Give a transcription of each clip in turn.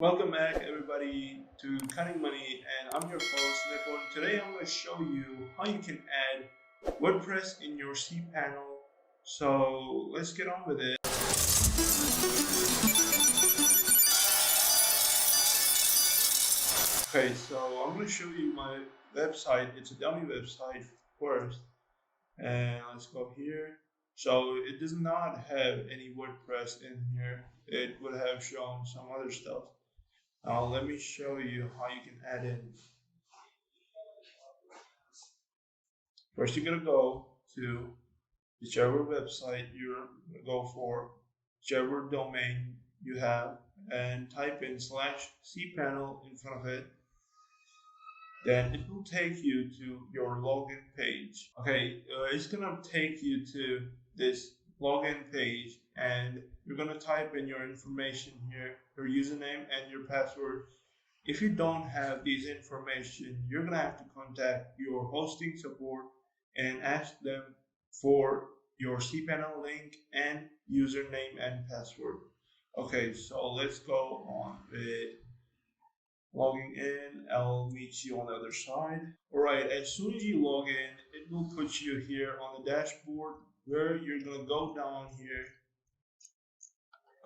Welcome back, everybody, to Cunning Money, and I'm your host, Nick. Today, I'm going to show you how you can add WordPress in your cPanel. So let's get on with it. Okay, so I'm going to show you my website. It's a dummy website first, and let's go here. So it does not have any WordPress in here. It would have shown some other stuff. Now let me show you how you can add in. First, you're gonna go to whichever website you're gonna go for, whichever domain you have, and type in /cPanel in front of it. Then it will take you to your login page. Okay, it's gonna take you to this login page, and you're gonna type in your information here, your username and your password. If you don't have these information, you're gonna have to contact your hosting support and ask them for your cPanel link and username and password. Okay, so let's go on with logging in. I'll meet you on the other side. All right, as soon as you log in, it will put you here on the dashboard where you're gonna go down here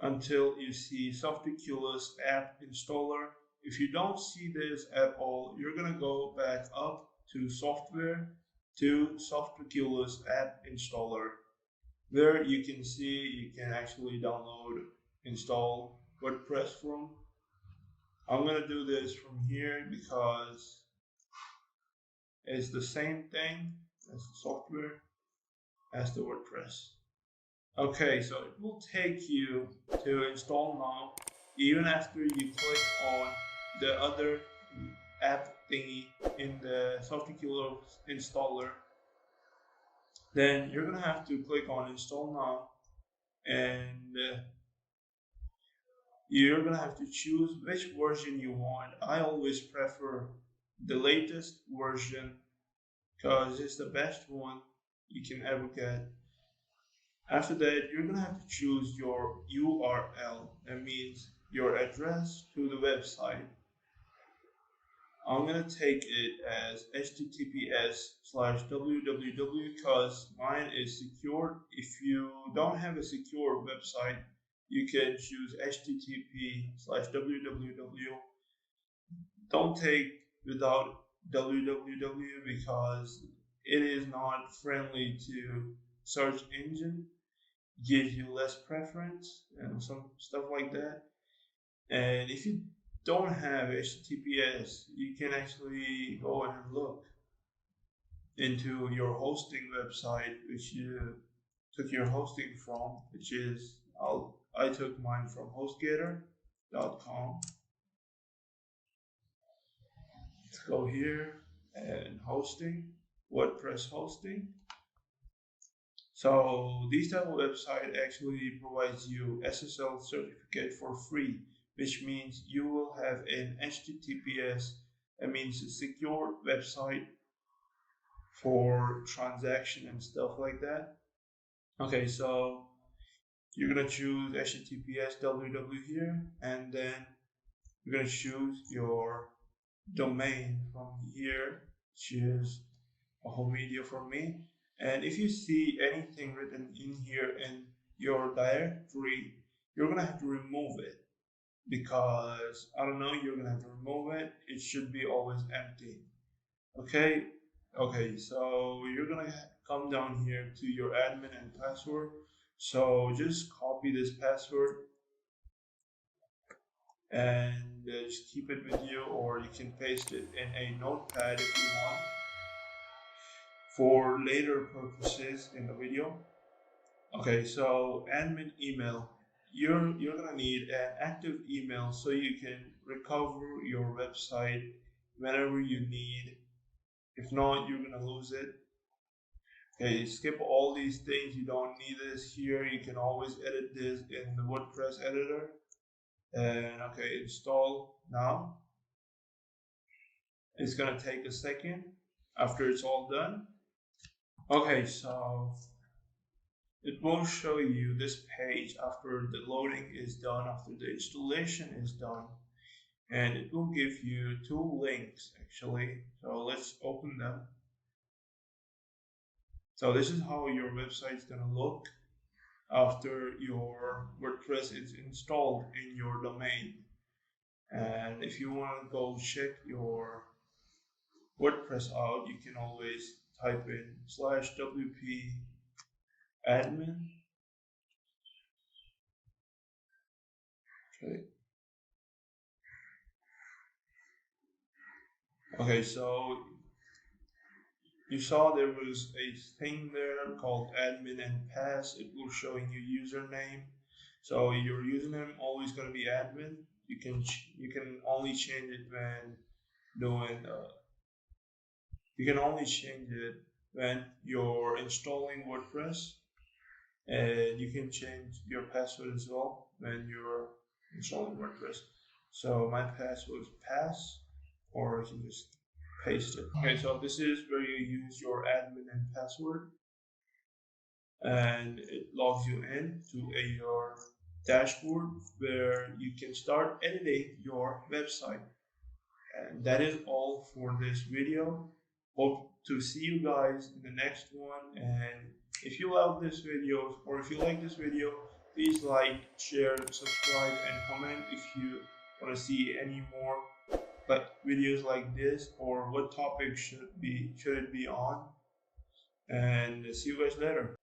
until you see Softaculous app installer. If you don't see this at all, you're gonna go back up to software to Softaculous app installer. There you can see you can actually download, install WordPress from. I'm gonna do this from here because it's the same thing as the software as the WordPress. Okay, so it will take you to install now, even after you click on the other app thingy in the Softaculous installer. Then you're gonna have to click on install now, and you're gonna have to choose which version you want. I always prefer the latest version because it's the best one you can ever get. After that, you're gonna have to choose your URL. That means your address to the website. I'm gonna take it as https:/www because mine is secured. If you don't have a secure website, you can choose http:/www. Don't take without www because it is not friendly to search engine, gives you less preference and some stuff like that. And if you don't have HTTPS, you can actually go and look into your hosting website, which you took your hosting from, which is, I took mine from hostgator.com. Let's go here and hosting, WordPress hosting. So this type of website actually provides you SSL certificate for free, which means you will have an HTTPS, that means a secure website for transaction and stuff like that. Okay, so you're gonna choose HTTPS www here, and then you're gonna choose your domain from here, which is a home media for me. And if you see anything written in here in your directory, you're gonna have to remove it because I don't know, you're gonna have to remove it. It should be always empty. Okay, so you're gonna come down here to your admin and password. So just copy this password and just keep it with you, or you can paste it in a notepad if you want for later purposes in the video. Okay, so admin email. You're gonna need an active email so you can recover your website whenever you need. If not, you're gonna lose it. Okay, skip all these things. You don't need this here. You can always edit this in the WordPress editor. And okay, install now. It's gonna take a second after it's all done. Okay, so it will show you this page after the loading is done, after the installation is done. and it will give you two links actually. So let's open them. So this is how your website is gonna look after your WordPress is installed in your domain. And if you want to go check your WordPress out, you can always type in /wp admin. Okay, so you saw there was a thing there called admin and pass. It will showing you username. So your username always going to be admin. You can only change it when doing you can only change it when you're installing WordPress, and you can change your password as well when you're installing WordPress. So my password is pass, or you can just paste it. Okay, so this is where you use your admin and password, and it logs you in to your dashboard where you can start editing your website. And that is all for this video. Hope to see you guys in the next one. And if you love this video, or if you like this video, please like, share, subscribe, and comment if you want to see any more videos like this, or what topic should it be on. And see you guys later.